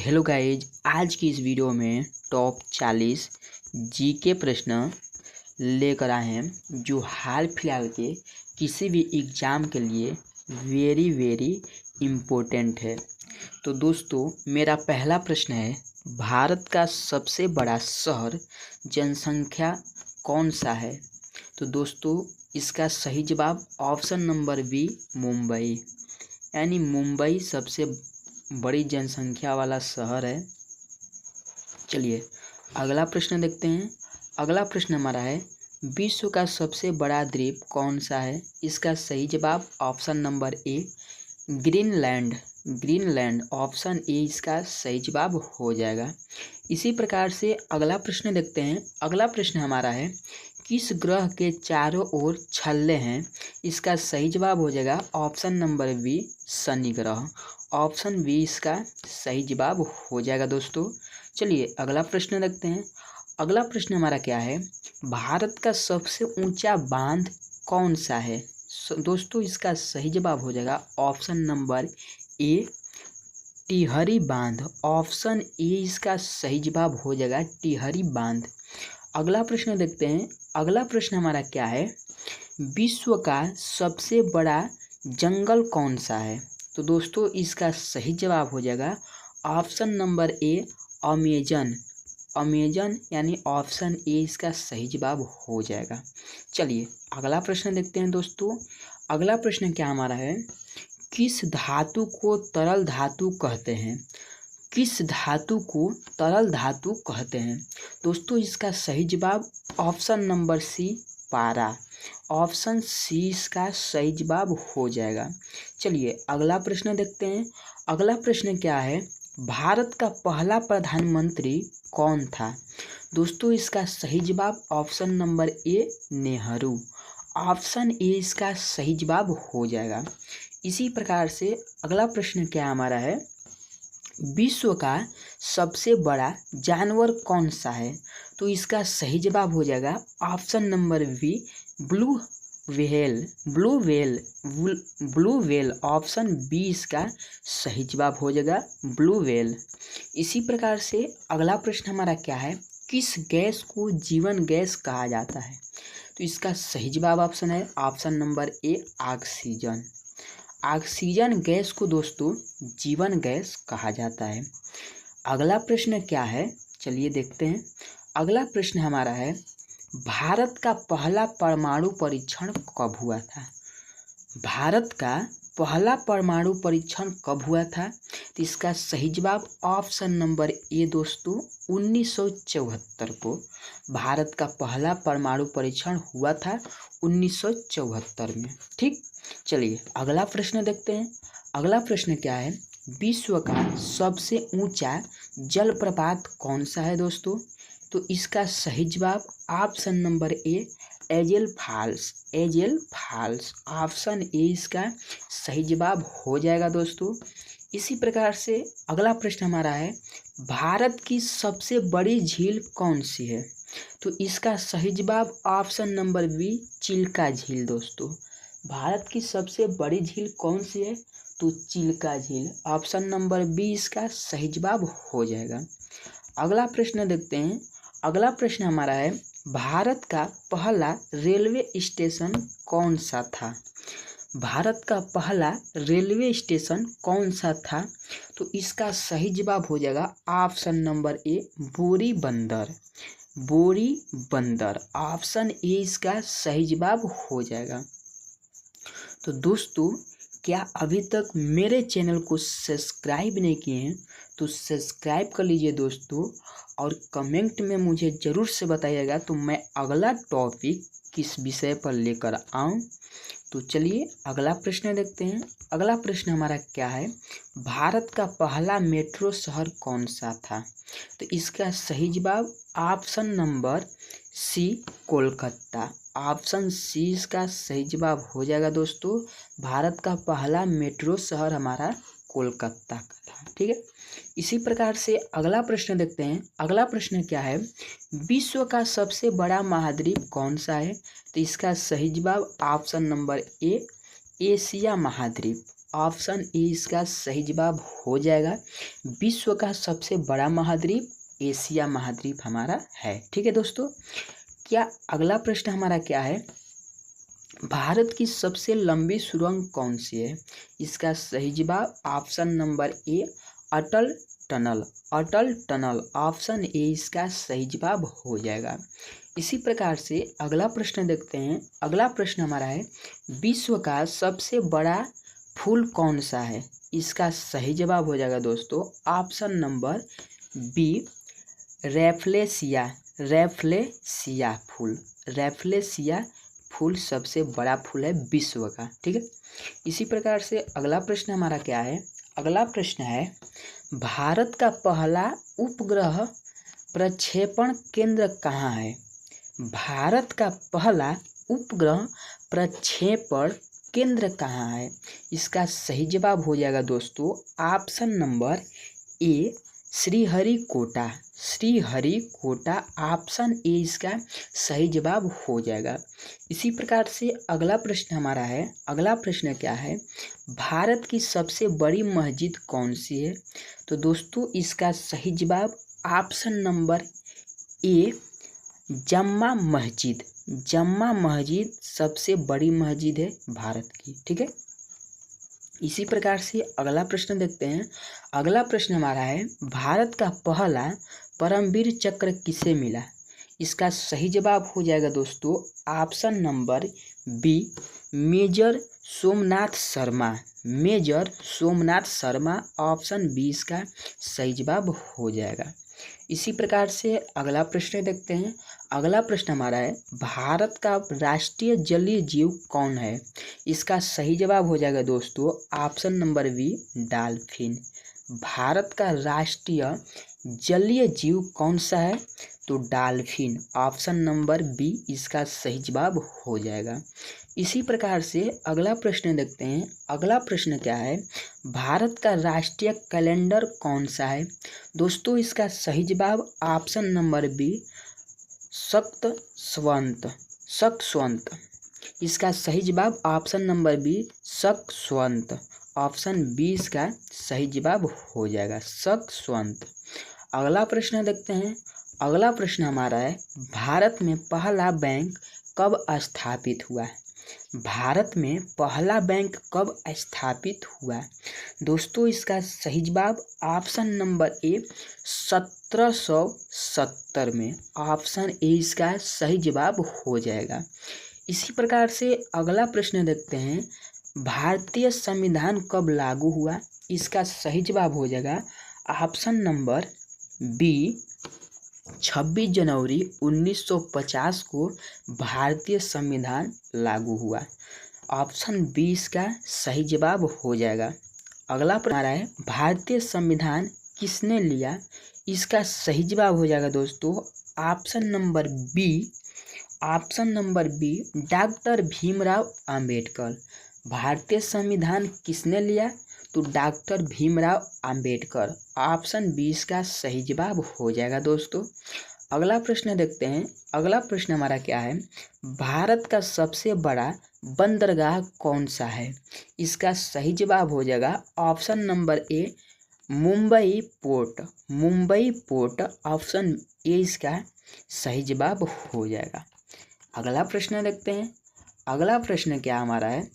Hello guys, आज की इस वीडियो में टॉप 40 जीके प्रश्न लेकर आए हैं जो हाल फिलहाल के किसी भी एग्ज़ाम के लिए वेरी इम्पोर्टेंट है। तो दोस्तों, मेरा पहला प्रश्न है, भारत का सबसे बड़ा शहर जनसंख्या कौन सा है? तो दोस्तों, इसका सही जवाब ऑप्शन नंबर बी मुंबई, यानी मुंबई सबसे बड़ी जनसंख्या वाला शहर है। चलिए अगला प्रश्न देखते हैं। अगला प्रश्न हमारा है, विश्व का सबसे बड़ा द्वीप कौन सा है? इसका सही जवाब option number A Greenland option A इसका सही जवाब हो जाएगा। इसी प्रकार से अगला प्रश्न देखते हैं। अगला प्रश्न हमारा है, किस ग्रह के चारों ओर छल्ले हैं? इसका सही जवाब हो जाएगा ऑप्शन नंबर बी शनि ग्रह, ऑप्शन बी इसका सही जवाब हो जाएगा दोस्तों। चलिए अगला प्रश्न देखते हैं। अगला प्रश्न हमारा क्या है, भारत का सबसे ऊंचा बांध कौन सा है? दोस्तों, इसका सही जवाब हो जाएगा ऑप्शन नंबर ए टिहरी बांध, ऑप्शन ए इसका सही जवाब हो जाएगा टिहरी बांध। अगला प्रश्न देखते हैं। अगला प्रश्न हमारा क्या है, विश्व का सबसे बड़ा जंगल कौन सा है? तो दोस्तों, इसका सही जवाब हो जाएगा ऑप्शन नंबर ए अमेजन, यानी ऑप्शन ए इसका सही जवाब हो जाएगा। चलिए अगला प्रश्न देखते हैं दोस्तों। अगला प्रश्न क्या हमारा है, किस धातु को तरल धातु कहते हैं? किस धातु को तरल धातु कहते हैं? दोस्तों, इसका सही जवाब ऑप्शन नंबर सी पारा, ऑप्शन सी इसका सही जवाब हो जाएगा। चलिए अगला प्रश्न देखते हैं। अगला प्रश्न क्या है, भारत का पहला प्रधानमंत्री कौन था? दोस्तों, इसका सही जवाब option number A Nehru, option A इसका सही जवाब हो जाएगा। इसी प्रकार से अगला प्रश्न क्या हमारा है, विश्व का सबसे बड़ा जानवर कौन सा है? तो इसका सही जवाब हो जाएगा option number B blue whale, option B इसका सही जवाब हो जाएगा ब्लू व्हेल। इसी प्रकार से अगला प्रश्न हमारा क्या है, किस गैस को जीवन गैस कहा जाता है? तो इसका सही जवाब ऑप्शन है option number A oxygen. Oxygen gas को दोस्तों जीवन गैस कहा जाता है। अगला प्रश्न क्या है, चलिए देखते हैं। अगला प्रश्न हमारा है, भारत का पहला परमाणु परीक्षण कब हुआ था? भारत का पहला परमाणु परीक्षण कब हुआ था? तो इसका सही जवाब ऑप्शन नंबर ए दोस्तों 1974 को भारत का पहला परमाणु परीक्षण हुआ था 1974 में। ठीक, चलिए अगला प्रश्न देखते हैं। अगला प्रश्न क्या है, विश्व का सबसे ऊंचा जलप्रपात कौन सा है दोस्तों? तो इसका सही जवाब ऑप्शन नंबर ए एजल फॉल्स, ऑप्शन ए इसका सही जवाब हो जाएगा दोस्तों। इसी प्रकार से अगला प्रश्न हमारा है, भारत की सबसे बड़ी झील कौन सी है? तो इसका सही जवाब ऑप्शन नंबर बी चिल्का झील दोस्तों। भारत की सबसे बड़ी झील कौन सी है? तो चिल्का झील, ऑप्शन नंबर बी इसका सही जवाब हो जाएगा। अगला प्रश्न देखते हैं। अगला प्रश्न हमारा है, भारत का पहला रेलवे स्टेशन कौन सा था? भारत का पहला रेलवे स्टेशन कौन सा था? तो इसका सही जवाब हो जाएगा ऑप्शन नंबर ए बोरी बंदर, ऑप्शन ए इसका सही जवाब हो जाएगा। तो दोस्तों, क्या अभी तक मेरे चैनल को सब्सक्राइब नहीं किए हैं तो सब्सक्राइब कर लीजिए दोस्तों, और कमेंट में मुझे ज़रूर से बताइएगा तो मैं अगला टॉपिक किस विषय पर लेकर आऊँ। तो चलिए अगला प्रश्न देखते हैं। अगला प्रश्न हमारा क्या है, भारत का पहला मेट्रो शहर कौन सा था? तो इसका सही जवाब option number C Kolkata, option C इसका सही जवाब हो जाएगा दोस्तों। भारत का पहला मेट्रो शहर हमारा कोलकाता का था। ठीक है, इसी प्रकार से अगला प्रश्न देखते हैं। अगला प्रश्न क्या है, विश्व का सबसे बड़ा महाद्वीप कौन सा है? तो इसका सही जवाब ऑप्शन नंबर ए एशिया महाद्वीप, ऑप्शन ए इसका सही जवाब हो जाएगा। विश्व का सबसे बड़ा महाद्वीप एशिया महाद्वीप हमारा है। ठीक है दोस्तों, क्या अगला प्रश्न हमारा क्या है, भारत की सबसे लंबी सुरंग कौन सी है? इसका सही जवाब option number A Atal tunnel. Atal tunnel option A इसका सही जवाब हो जाएगा। इसी प्रकार से अगला प्रश्न देखते हैं। अगला प्रश्न हमारा है, विश्व का सबसे बड़ा फूल कौन सा है? इसका सही जवाब हो जाएगा दोस्तों ऑप्शन नंबर बी रैफ्लेसिया। रैफ्लेसिया फूल, रैफ्लेसिया फूल सबसे बड़ा फूल है विश्व का। ठीक है, इसी प्रकार से अगला प्रश्न हमारा क्या है, अगला प्रश्न है, भारत का पहला उपग्रह प्रक्षेपण केंद्र कहाँ है? भारत का पहला उपग्रह प्रक्षेपण केंद्र कहाँ है? इसका सही जवाब हो जाएगा दोस्तों option number A Sriharikota. Sriharikota option A इसका सही जवाब हो जाएगा। इसी प्रकार से अगला प्रश्न हमारा है, अगला प्रश्न क्या है, भारत की सबसे बड़ी मस्जिद कौन सी है? तो दोस्तों इसका सही जवाब ऑप्शन नंबर ए जम्मा मस्जिद। जम्मा मस्जिद सबसे बड़ी मस्जिद है भारत की। ठीक है, इसी प्रकार से अगला प्रश्न देखते हैं। अगला प्रश्न हमारा है, भारत का पहला परमवीर चक्र किसे मिला? इसका सही जवाब हो जाएगा दोस्तों option number B major Somnath Sharma. Major Somnath Sharma option B इसका सही जवाब हो जाएगा। इसी प्रकार से अगला प्रश्न देखते हैं। अगला प्रश्न हमारा है, भारत का राष्ट्रीय जलीय जीव कौन है? इसका सही जवाब हो जाएगा दोस्तों option number B dolphin. Bharat का राष्ट्रीय जलीय जीव कौन सा है? तो डॉल्फिन ऑप्शन नंबर बी इसका सही जवाब हो जाएगा। इसी प्रकार से अगला प्रश्न देखते हैं। अगला प्रश्न क्या है, भारत का राष्ट्रीय कैलेंडर कौन सा है? दोस्तों इसका सही जवाब ऑप्शन नंबर बी सक्तवंत। सक्तवंत इसका सही जवाब ऑप्शन नंबर बी सक्तवंत। ऑप्शन बी इसका सही जवाब हो जाएगा सक्तवंत। अगला प्रश्न देखते हैं। अगला प्रश्न हमारा है, भारत में पहला बैंक कब स्थापित हुआ है? भारत में पहला बैंक कब स्थापित हुआ? दोस्तों इसका सही जवाब ऑप्शन नंबर ए 1770 में। ऑप्शन ए इसका सही जवाब हो जाएगा। इसी प्रकार से अगला प्रश्न देखते हैं, भारतीय संविधान कब लागू हुआ? इसका सही जवाब हो जाएगा ऑप्शन नंबर बी 26 जनवरी 1950 को भारतीय संविधान लागू हुआ। ऑप्शन बी इसका सही जवाब हो जाएगा। अगला प्रश्न है, भारतीय संविधान किसने लिया? इसका सही जवाब हो जाएगा दोस्तों option number B. Option number B doctor Bhimrao Ambedkar. भारतीय संविधान किसने लिया? तो doctor Bhimrao Ambedkar. Option B इसका सही जवाब हो जाएगा दोस्तों। अगला प्रश्न देखते हैं। अगला प्रश्न हमारा क्या है, भारत का सबसे बड़ा बंदरगाह कौन सा है? इसका सही जवाब हो जाएगा option number A Mumbai port. Mumbai port option A इसका सही जवाब हो जाएगा। अगला प्रश्न देखते हैं। अगला प्रश्न क्या हमारा है,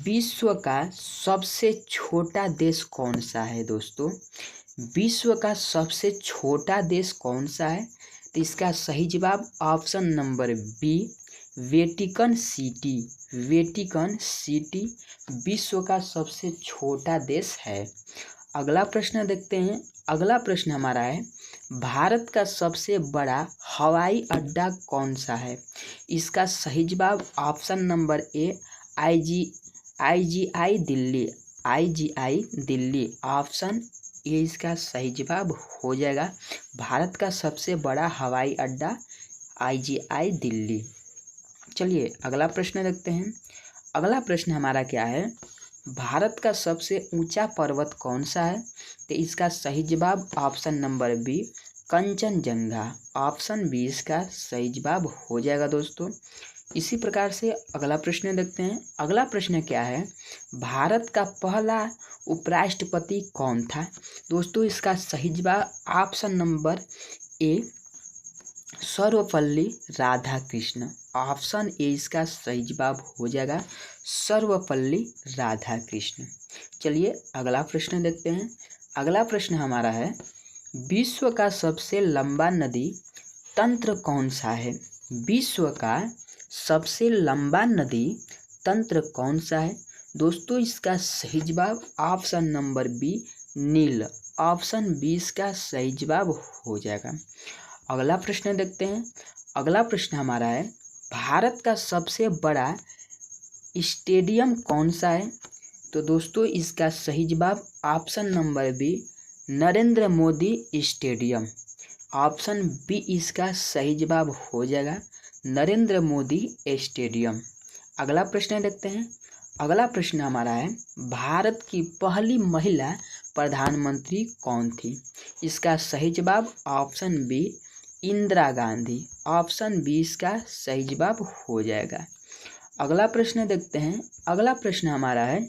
विश्व का सबसे छोटा देश कौन सा है? दोस्तों विश्व का सबसे छोटा देश कौन सा है? तो इसका सही जवाब option number B Vatican City. Vatican City विश्व का सबसे छोटा देश है। अगला प्रश्न देखते हैं। अगला प्रश्न हमारा है, भारत का सबसे बड़ा हवाई अड्डा कौन सा है? इसका सही जवाब option number A IGI Delhi. IGI Delhi option A इसका सही जवाब हो जाएगा। भारत का सबसे बड़ा हवाई अड्डा IGI दिल्ली। चलिए अगला प्रश्न देखते हैं। अगला प्रश्न हमारा क्या है, भारत का सबसे ऊंचा पर्वत कौन सा है? तो इसका सही जवाब option number B Kangchenjunga. Option B इसका सही जवाब हो जाएगा दोस्तों। इसी प्रकार से अगला प्रश्न देखते हैं। अगला प्रश्न क्या है, भारत का पहला उपराष्ट्रपति कौन था? दोस्तों इसका सही जवाब option number A Sarvepalli Radhakrishna. Option A इसका सही जवाब हो जाएगा सर्वपल्ली राधाकृष्ण। चलिए अगला प्रश्न देखते हैं। अगला प्रश्न हमारा है, विश्व का सबसे लंबा नदी तंत्र कौन सा है? विश्व का सबसे लंबा नदी तंत्र कौन सा है? दोस्तों इसका सही जवाब option number B Neil. Option B इसका सही जवाब हो जाएगा। अगला प्रश्न देखते हैं। अगला प्रश्न हमारा है, भारत का सबसे बड़ा स्टेडियम कौन सा है? तो दोस्तों इसका सही जवाब option number B Narendra Modi stadium. Option B इसका सही जवाब हो जाएगा नरेंद्र मोदी स्टेडियम। अगला प्रश्न देखते हैं। अगला प्रश्न हमारा है, भारत की पहली महिला प्रधानमंत्री कौन थी? इसका सही जवाब option B Indira Gandhi. Option B इसका सही जवाब हो जाएगा। अगला प्रश्न देखते हैं। अगला प्रश्न हमारा है,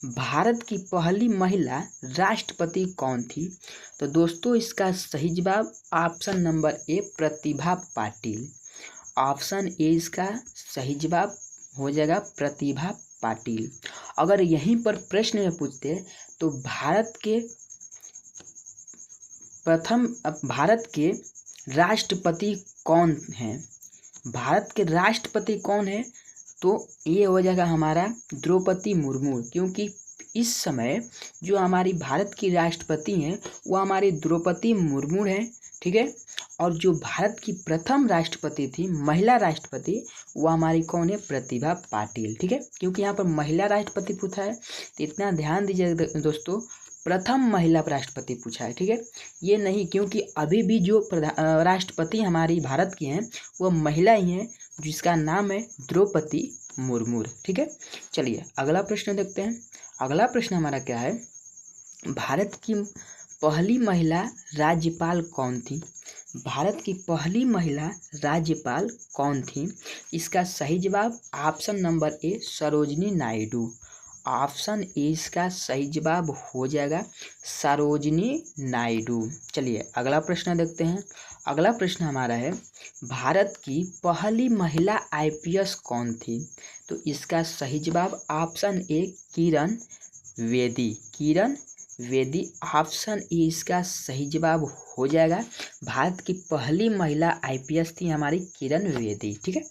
भारत की पहली महिला राष्ट्रपति कौन थी? तो दोस्तों इसका सही जवाब option number A Pratibha Patil. Option A इसका सही जवाब हो जाएगा प्रतिभा पाटिल। अगर यहीं पर प्रश्न में पूछते तो भारत के राष्ट्रपति कौन हैं? भारत के राष्ट्रपति कौन है? तो ये हो जाएगा हमारा द्रौपदी मुर्मू, क्योंकि इस समय जो हमारी भारत की राष्ट्रपति हैं वो हमारी द्रौपदी मुर्मू हैं, ठीक है। और जो भारत की प्रथम राष्ट्रपति थी महिला राष्ट्रपति वो हमारी कौन है? प्रतिभा पाटिल, ठीक है। क्योंकि यहाँ पर महिला राष्ट्रपति पूछा है तो इतना ध्यान दीजिए दोस्तों, प्रथम महिला राष्ट्रपति पूछा है, ठीक है। ये नहीं, क्योंकि अभी भी जो राष्ट्रपति हमारी भारत की हैं वो महिला ही हैं, जिसका नाम है द्रौपदी मुर्मू, ठीक है। चलिए अगला प्रश्न देखते हैं। अगला प्रश्न हमारा क्या है, भारत की पहली महिला राज्यपाल कौन थी? भारत की पहली महिला राज्यपाल कौन थी? इसका सही जवाब option number A Sarojini Naidu. Option A इसका सही जवाब हो जाएगा सरोजिनी नायडू। चलिए अगला प्रश्न देखते हैं। अगला प्रश्न हमारा है, भारत की पहली महिला आईपीएस कौन थी? तो इसका सही जवाब option A Kiran Bedi. Kiran Bedi. Option A इसका सही जवाब हो जाएगा। भारत की पहली महिला आईपीएस थी हमारी किरण बेदी, ठीक है।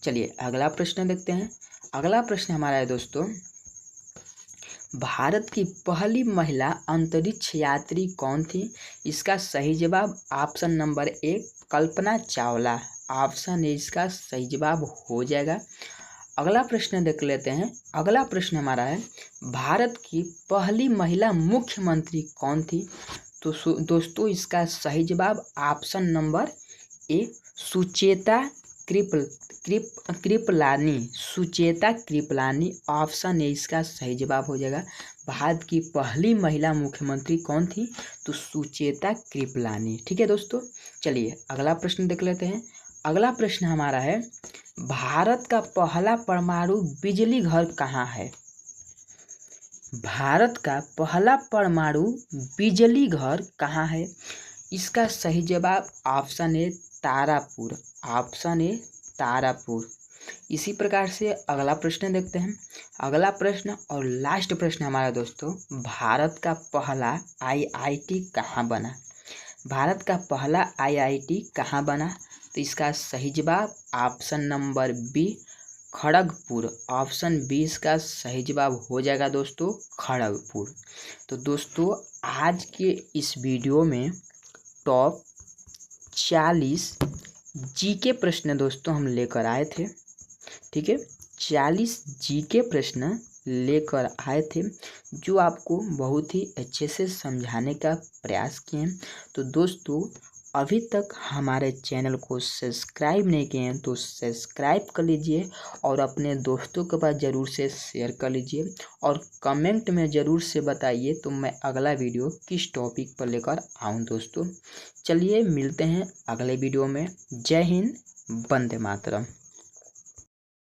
चलिए अगला प्रश्न देखते हैं। अगला प्रश्न हमारा है दोस्तों, भारत की पहली महिला अंतरिक्ष यात्री कौन थी? इसका सही जवाब option number A Kalpana Chawla. Option A इसका सही जवाब हो जाएगा। अगला प्रश्न देख लेते हैं। अगला प्रश्न हमारा है, भारत की पहली महिला मुख्यमंत्री कौन थी? तो दोस्तों इसका सही जवाब option number A Sucheta Kripalani. Sucheta Kripalani. Option A इसका सही जवाब हो जाएगा। भारत की पहली महिला मुख्यमंत्री कौन थी? तो सुचेता कृपलानी, ठीक है दोस्तों। चलिए अगला प्रश्न देख लेते हैं। अगला प्रश्न हमारा है, भारत का पहला परमाणु बिजली घर कहाँ है? भारत का पहला परमाणु बिजली घर कहाँ है? इसका सही जवाब option A Tarapur. Option A Tarapur. इसी प्रकार से अगला प्रश्न देखते हैं। अगला प्रश्न और लास्ट प्रश्न हमारा दोस्तों, भारत का पहला आईआईटी कहाँ बना? भारत का पहला आईआईटी कहाँ बना? तो इसका सही जवाब option number B Kharagpur. Option B इसका सही जवाब हो जाएगा दोस्तों खड़गपुर। तो दोस्तों आज के इस वीडियो में टॉप 40 जीके प्रश्न दोस्तों हम लेकर आए थे, ठीक है। 40 जीके प्रश्न लेकर आए थे जो आपको बहुत ही अच्छे से समझाने का प्रयास किए हैं। तो दोस्तों अभी तक हमारे चैनल को सब्सक्राइब नहीं किए हैं तो सब्सक्राइब कर लीजिए और अपने दोस्तों के पास ज़रूर से शेयर कर लीजिए और कमेंट में ज़रूर से बताइए तो मैं अगला वीडियो किस टॉपिक पर लेकर आऊँ दोस्तों। चलिए मिलते हैं अगले वीडियो में। जय हिंद, वंदे मातरम।